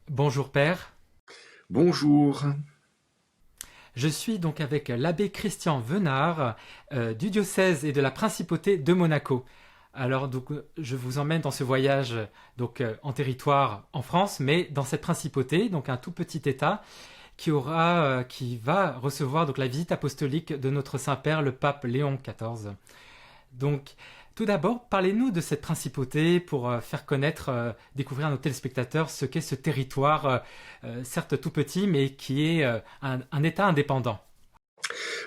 Bonjour Père, Bonjour. je suis donc avec l'abbé Christian Venard du diocèse et de la principauté de Monaco. Alors donc je vous emmène dans ce voyage en territoire en France, mais dans cette principauté, donc un tout petit État qui va recevoir donc la visite apostolique de notre Saint-Père le pape Léon XIV. Donc, tout d'abord, parlez-nous de cette principauté pour faire connaître, découvrir à nos téléspectateurs ce qu'est ce territoire, certes tout petit, mais qui est un État indépendant.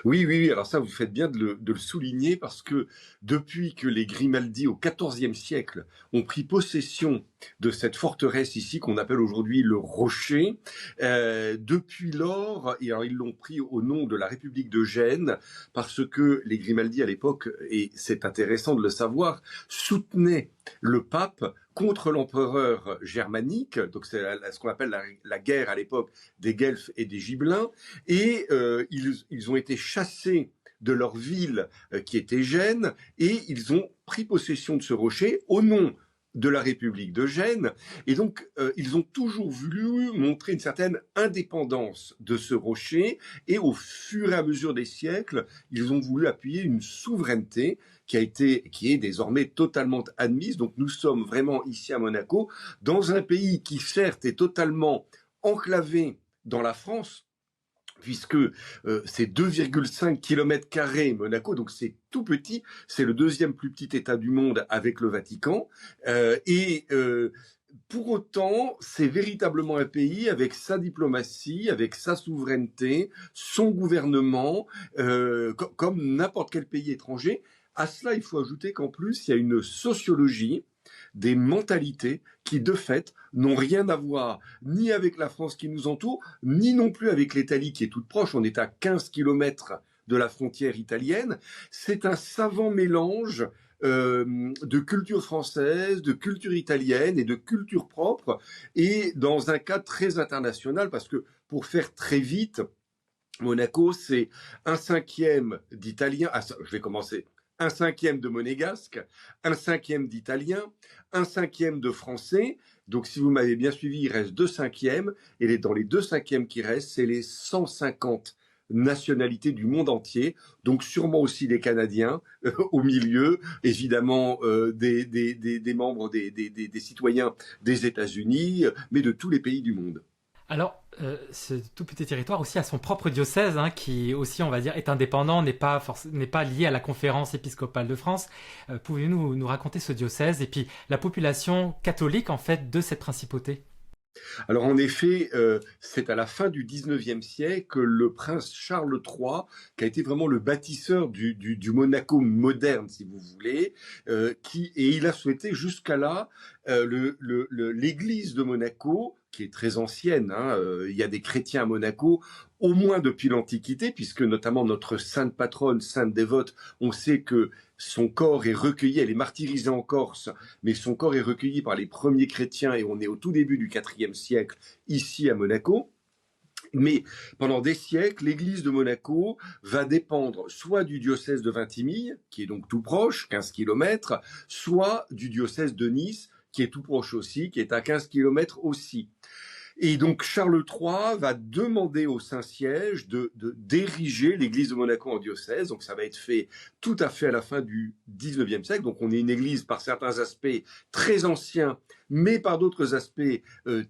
Oui, alors ça, vous faites bien de le souligner parce que depuis que les Grimaldi, au XIVe siècle, ont pris possession de cette forteresse ici qu'on appelle aujourd'hui le Rocher, depuis lors, et alors ils l'ont pris au nom de la République de Gênes parce que les Grimaldi à l'époque, et c'est intéressant de le savoir, soutenaient le pape contre l'empereur germanique, donc c'est ce qu'on appelle la guerre à l'époque des Guelfes et des Gibelins, et ils ont été chassés de leur ville qui était Gênes, et ils ont pris possession de ce rocher au nom de la République de Gênes, et donc ils ont toujours voulu montrer une certaine indépendance de ce rocher, et au fur et à mesure des siècles, ils ont voulu appuyer une souveraineté qui est désormais totalement admise. Donc nous sommes vraiment ici à Monaco, dans un pays qui certes est totalement enclavé dans la France, puisque c'est 2,5 km² Monaco, donc c'est tout petit, c'est le deuxième plus petit État du monde avec le Vatican, pour autant, c'est véritablement un pays avec sa diplomatie, avec sa souveraineté, son gouvernement, comme n'importe quel pays étranger. À cela, il faut ajouter qu'en plus, il y a une sociologie des mentalités qui, de fait, n'ont rien à voir ni avec la France qui nous entoure, ni non plus avec l'Italie qui est toute proche. On est à 15 kilomètres de la frontière italienne. C'est un savant mélange de culture française, de culture italienne et de culture propre, et dans un cadre très international, parce que pour faire très vite, Monaco, c'est un cinquième d'italien. Ah, je vais commencer. Un cinquième de monégasque, un cinquième d'italien, un cinquième de français. Donc, si vous m'avez bien suivi, il reste deux cinquièmes. Et dans les deux cinquièmes qui restent, c'est les 150 nationalités du monde entier. Donc, sûrement aussi des Canadiens au milieu, évidemment des membres des citoyens des États-Unis, mais de tous les pays du monde. Alors, ce tout petit territoire aussi a son propre diocèse, hein, qui aussi, on va dire, est indépendant, n'est pas lié à la conférence épiscopale de France. Pouvez-vous nous raconter ce diocèse et puis la population catholique, en fait, de cette principauté? Alors en effet, c'est à la fin du 19e siècle que le prince Charles III, qui a été vraiment le bâtisseur du Monaco moderne, si vous voulez, et il a souhaité jusqu'à là l'église de Monaco, qui est très ancienne, hein, il y a des chrétiens à Monaco, au moins depuis l'Antiquité, puisque notamment notre sainte patronne, sainte dévote, on sait que son corps est recueilli, elle est martyrisée en Corse, mais son corps est recueilli par les premiers chrétiens, et on est au tout début du IVe siècle, ici à Monaco. Mais pendant des siècles, l'église de Monaco va dépendre soit du diocèse de Vintimille, qui est donc tout proche, 15 kilomètres, soit du diocèse de Nice, qui est tout proche aussi, qui est à 15 kilomètres aussi. Et donc Charles III va demander au Saint-Siège d'ériger l'église de Monaco en diocèse. Donc ça va être fait tout à fait à la fin du 19e siècle. Donc on est une église par certains aspects très ancien, mais par d'autres aspects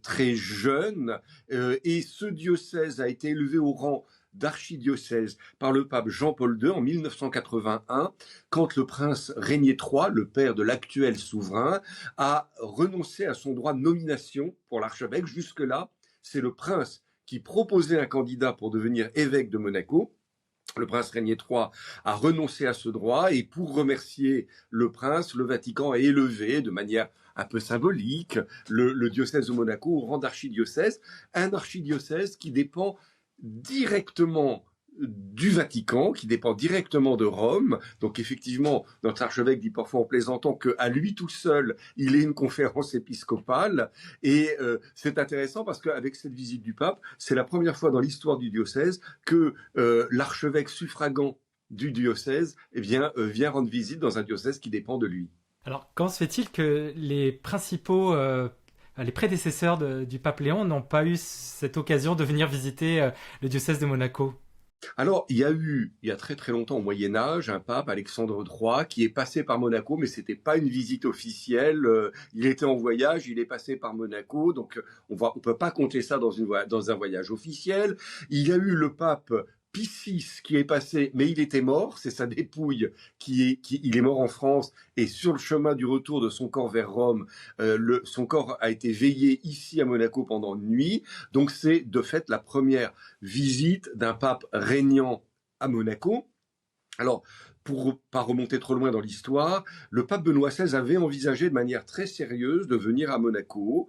très jeune. Et ce diocèse a été élevé au rang d'archidiocèse par le pape Jean-Paul II en 1981, quand le prince Régnier III, le père de l'actuel souverain, a renoncé à son droit de nomination pour l'archevêque. Jusque-là, c'est le prince qui proposait un candidat pour devenir évêque de Monaco. Le prince Régnier III a renoncé à ce droit, et pour remercier le prince, le Vatican a élevé de manière un peu symbolique le diocèse de Monaco au rang d'archidiocèse, un archidiocèse qui dépend directement du Vatican, qui dépend directement de Rome. Donc effectivement, notre archevêque dit parfois en plaisantant qu'à lui tout seul, il est une conférence épiscopale. Et c'est intéressant parce qu'avec cette visite du pape, c'est la première fois dans l'histoire du diocèse que l'archevêque suffragant du diocèse vient rendre visite dans un diocèse qui dépend de lui. Alors, comment se fait-il que les principaux, les prédécesseurs du pape Léon n'ont pas eu cette occasion de venir visiter le diocèse de Monaco? Alors, il y a très très longtemps au Moyen Âge, un pape, Alexandre III, qui est passé par Monaco, mais c'était pas une visite officielle. Il était en voyage, il est passé par Monaco, donc on peut pas compter ça dans un voyage officiel. Il y a eu le pape Pie VI qui est passé, mais il était mort. C'est sa dépouille il est mort en France et sur le chemin du retour de son corps vers Rome, son corps a été veillé ici à Monaco pendant une nuit. Donc c'est de fait la première visite d'un pape régnant à Monaco. Alors, pour pas remonter trop loin dans l'histoire, le pape Benoît XVI avait envisagé de manière très sérieuse de venir à Monaco.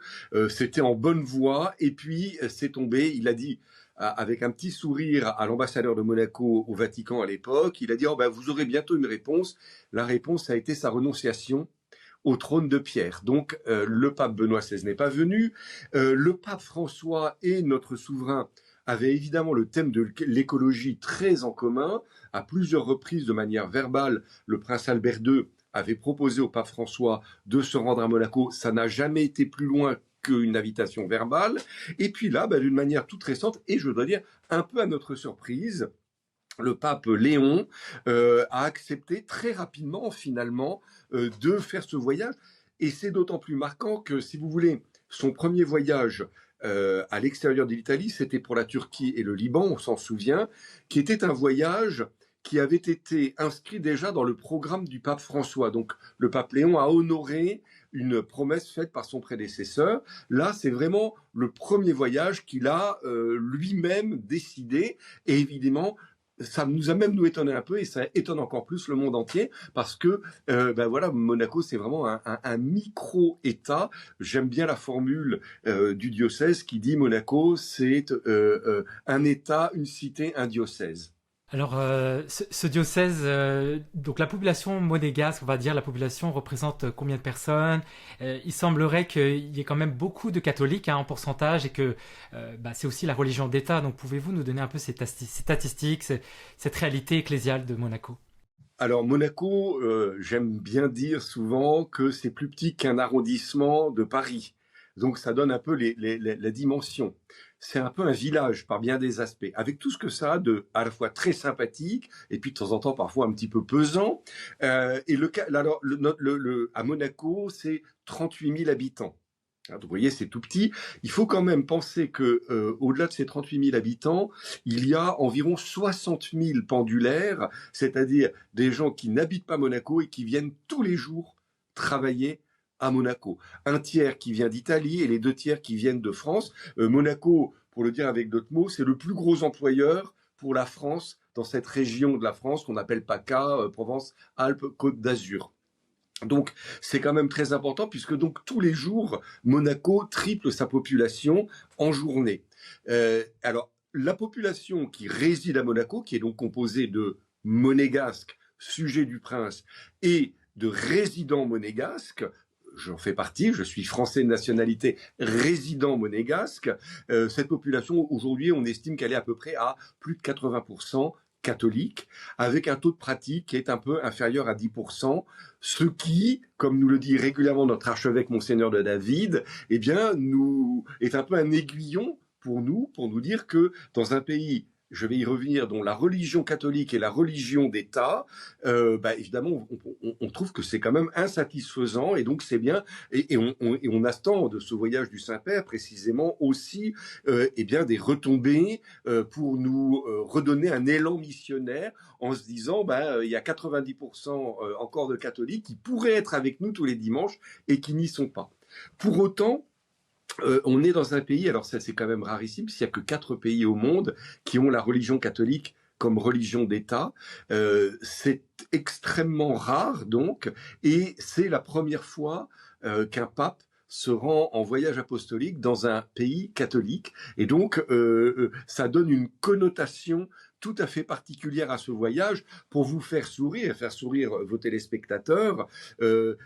C'était en bonne voie, et puis c'est tombé. Il a dit avec un petit sourire à l'ambassadeur de Monaco au Vatican à l'époque, il a dit oh, ben, vous aurez bientôt une réponse. La réponse a été sa renonciation au trône de Pierre. Donc le pape Benoît XVI n'est pas venu. Le pape François et notre souverain avaient évidemment le thème de l'écologie très en commun. À plusieurs reprises, de manière verbale, le prince Albert II avait proposé au pape François de se rendre à Monaco. Ça n'a jamais été plus loin qu'une invitation verbale. Et puis là, d'une manière toute récente, et je dois dire un peu à notre surprise, le pape Léon a accepté très rapidement, finalement, de faire ce voyage. Et c'est d'autant plus marquant que, si vous voulez, son premier voyage à l'extérieur de l'Italie, c'était pour la Turquie et le Liban, on s'en souvient, qui était un voyage qui avait été inscrit déjà dans le programme du pape François. Donc le pape Léon a honoré une promesse faite par son prédécesseur. Là, c'est vraiment le premier voyage qu'il a lui-même décidé. Et évidemment, ça nous a même nous étonné un peu et ça étonne encore plus le monde entier parce que voilà, Monaco c'est vraiment un micro-État. J'aime bien la formule du diocèse qui dit Monaco c'est un État, une cité, un diocèse. Alors, ce diocèse, donc la population monégasque, on va dire, la population représente combien de personnes? Il semblerait qu'il y ait quand même beaucoup de catholiques en pourcentage et que c'est aussi la religion d'État. Donc, pouvez-vous nous donner un peu ces statistiques, cette réalité ecclésiale de Monaco? Alors Monaco, j'aime bien dire souvent que c'est plus petit qu'un arrondissement de Paris. Donc ça donne un peu la dimension. C'est un peu un village par bien des aspects, avec tout ce que ça a de à la fois très sympathique et puis de temps en temps parfois un petit peu pesant. À Monaco, c'est 38 000 habitants. Donc, vous voyez, c'est tout petit. Il faut quand même penser que, au-delà de ces 38 000 habitants, il y a environ 60 000 pendulaires, c'est-à-dire des gens qui n'habitent pas Monaco et qui viennent tous les jours travailler à Monaco. Un tiers qui vient d'Italie et les 2 tiers qui viennent de France. Monaco, pour le dire avec d'autres mots, c'est le plus gros employeur pour la France dans cette région de la France qu'on appelle PACA, Provence-Alpes-Côte d'Azur. Donc c'est quand même très important puisque donc tous les jours Monaco triple sa population en journée. Alors la population qui réside à Monaco, qui est donc composée de monégasques, sujets du prince, et de résidents monégasques, j'en fais partie, je suis français de nationalité résident monégasque. Cette population aujourd'hui, on estime qu'elle est à peu près à plus de 80% catholique, avec un taux de pratique qui est un peu inférieur à 10%, ce qui, comme nous le dit régulièrement notre archevêque Monseigneur de David, eh bien, est un peu un aiguillon pour nous dire que dans un pays, je vais y revenir, dont la religion catholique est la religion d'État, évidemment, on trouve que c'est quand même insatisfaisant, et donc c'est bien, et on attend de ce voyage du Saint-Père précisément aussi des retombées pour nous redonner un élan missionnaire en se disant il y a 90% encore de catholiques qui pourraient être avec nous tous les dimanches et qui n'y sont pas. Pour autant, on est dans un pays, alors ça c'est quand même rarissime, s'il n'y a que 4 pays au monde qui ont la religion catholique comme religion d'État. C'est extrêmement rare donc, et c'est la première fois qu'un pape se rend en voyage apostolique dans un pays catholique. Et donc, ça donne une connotation tout à fait particulière à ce voyage pour vous faire sourire vos téléspectateurs.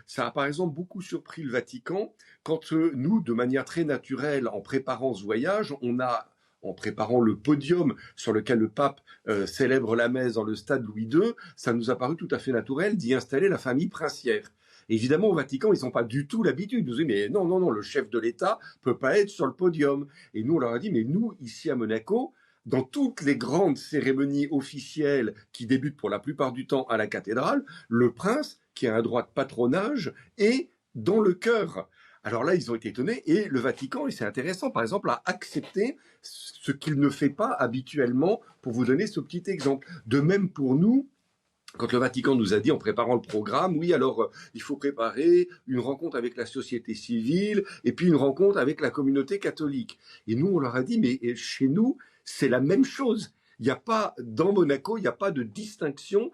Ça a par exemple beaucoup surpris le Vatican quand nous, de manière très naturelle, en préparant ce voyage, en préparant le podium sur lequel le pape célèbre la messe dans le stade Louis II, ça nous a paru tout à fait naturel d'y installer la famille princière. Évidemment, au Vatican, ils n'ont pas du tout l'habitude. Ils nous disent, mais non, non, non, le chef de l'État peut pas être sur le podium. Et nous, on leur a dit, mais nous, ici à Monaco, dans toutes les grandes cérémonies officielles qui débutent pour la plupart du temps à la cathédrale, le prince, qui a un droit de patronage, est dans le chœur. Alors là, ils ont été étonnés et le Vatican, et c'est intéressant, par exemple, a accepté ce qu'il ne fait pas habituellement, pour vous donner ce petit exemple. De même pour nous, quand le Vatican nous a dit en préparant le programme, oui, alors il faut préparer une rencontre avec la société civile et puis une rencontre avec la communauté catholique. Et nous, on leur a dit, mais chez nous, c'est la même chose. Il n'y a pas, dans Monaco, il n'y a pas de distinction.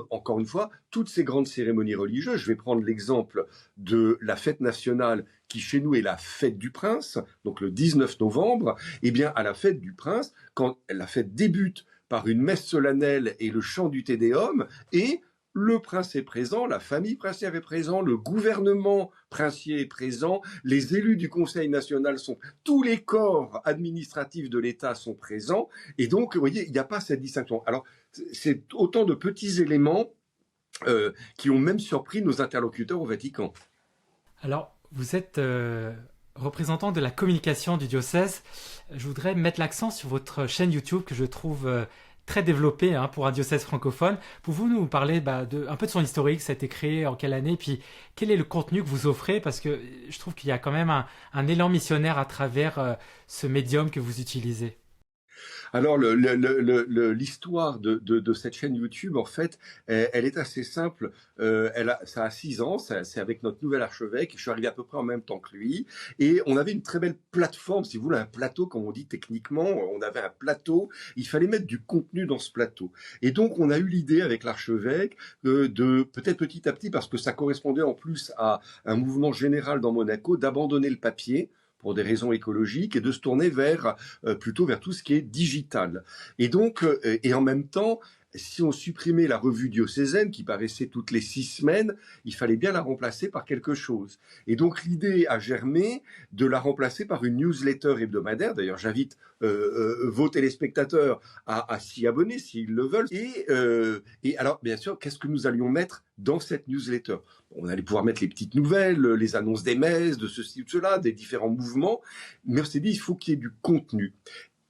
Encore une fois, toutes ces grandes cérémonies religieuses, je vais prendre l'exemple de la fête nationale qui chez nous est la fête du prince, donc le 19 novembre, eh bien à la fête du prince, quand la fête débute par une messe solennelle et le chant du Te Deum, et le prince est présent, la famille princière est présente, le gouvernement princier est présent, les élus du Conseil national sont, tous les corps administratifs de l'État sont présents, et donc, vous voyez, il n'y a pas cette distinction. Alors, c'est autant de petits éléments qui ont même surpris nos interlocuteurs au Vatican. Alors, vous êtes représentant de la communication du diocèse. Je voudrais mettre l'accent sur votre chaîne YouTube que je trouve très développée pour un diocèse francophone. Pouvez-vous nous parler un peu de son historique, ça a été créé en quelle année, puis quel est le contenu que vous offrez? Parce que je trouve qu'il y a quand même un élan missionnaire à travers ce médium que vous utilisez. Alors, l'histoire de cette chaîne YouTube, en fait, elle est assez simple. Ça a 6 ans, c'est avec notre nouvel archevêque. Je suis arrivé à peu près en même temps que lui. Et on avait une très belle plateforme, si vous voulez, un plateau, comme on dit techniquement. On avait un plateau. Il fallait mettre du contenu dans ce plateau. Et donc, on a eu l'idée avec l'archevêque de peut-être petit à petit, parce que ça correspondait en plus à un mouvement général dans Monaco, d'abandonner le papier pour des raisons écologiques et de se tourner plutôt vers tout ce qui est digital. Et donc, et en même temps, si on supprimait la revue diocésaine qui paraissait toutes les 6 semaines, il fallait bien la remplacer par quelque chose. Et donc l'idée a germé de la remplacer par une newsletter hebdomadaire. D'ailleurs, j'invite vos téléspectateurs à s'y abonner s'ils le veulent. Et alors, bien sûr, qu'est-ce que nous allions mettre dans cette newsletter? On allait pouvoir mettre les petites nouvelles, les annonces des messes, de ceci ou de cela, des différents mouvements. Mais on s'est dit, il faut qu'il y ait du contenu.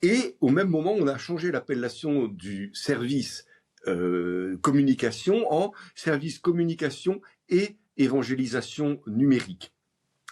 Et au même moment, on a changé l'appellation du service communication en service communication et évangélisation numérique.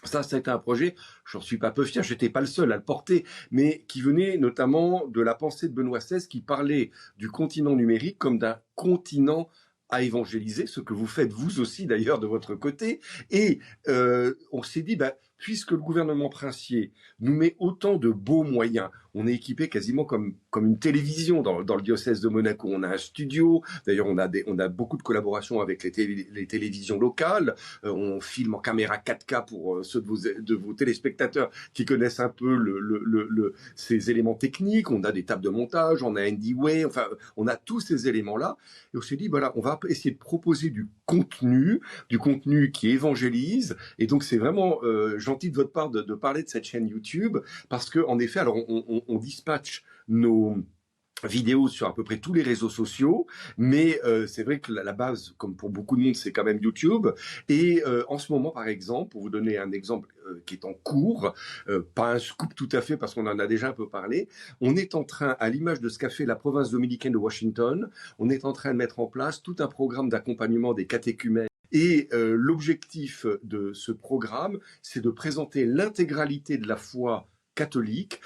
Ça a été un projet, j'en suis pas peu fier, j'étais pas le seul à le porter, mais qui venait notamment de la pensée de Benoît XVI qui parlait du continent numérique comme d'un continent à évangéliser, ce que vous faites vous aussi d'ailleurs de votre côté. Et on s'est dit, puisque le gouvernement princier nous met autant de beaux moyens, on est équipé quasiment comme une télévision dans le diocèse de Monaco. On a un studio, d'ailleurs on a beaucoup de collaborations avec les télévisions locales, on filme en caméra 4K pour ceux de vos téléspectateurs qui connaissent un peu ces éléments techniques, on a des tables de montage, on a Andy Way, enfin on a tous ces éléments-là, et on s'est dit, voilà, on va essayer de proposer du contenu qui évangélise, et donc c'est vraiment gentil de votre part de parler de cette chaîne YouTube, parce que en effet, alors on dispatche nos vidéos sur à peu près tous les réseaux sociaux, mais c'est vrai que la base, comme pour beaucoup de monde, c'est quand même YouTube. Et en ce moment, par exemple, pour vous donner un exemple qui est en cours, pas un scoop tout à fait parce qu'on en a déjà un peu parlé, on est en train, à l'image de ce qu'a fait la province dominicaine de Washington, on est en train de mettre en place tout un programme d'accompagnement des catéchumènes. Et l'objectif de ce programme, c'est de présenter l'intégralité de la foi catholique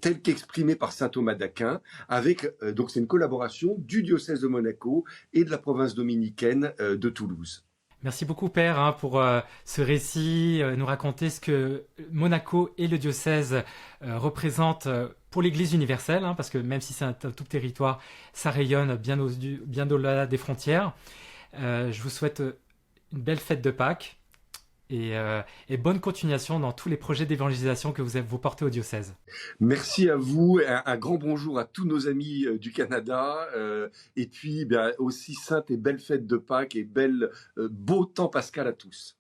tel qu'exprimé par saint Thomas d'Aquin, avec donc c'est une collaboration du diocèse de Monaco et de la province dominicaine de Toulouse. Merci beaucoup Père pour ce récit, nous raconter ce que Monaco et le diocèse représentent pour l'Église universelle, parce que même si c'est un tout territoire, ça rayonne bien au-delà des frontières. Je vous souhaite une belle fête de Pâques et bonne continuation dans tous les projets d'évangélisation que vous portez au diocèse. Merci à vous, un grand bonjour à tous nos amis du Canada, et puis aussi sainte et belle fête de Pâques et beau temps pascal à tous.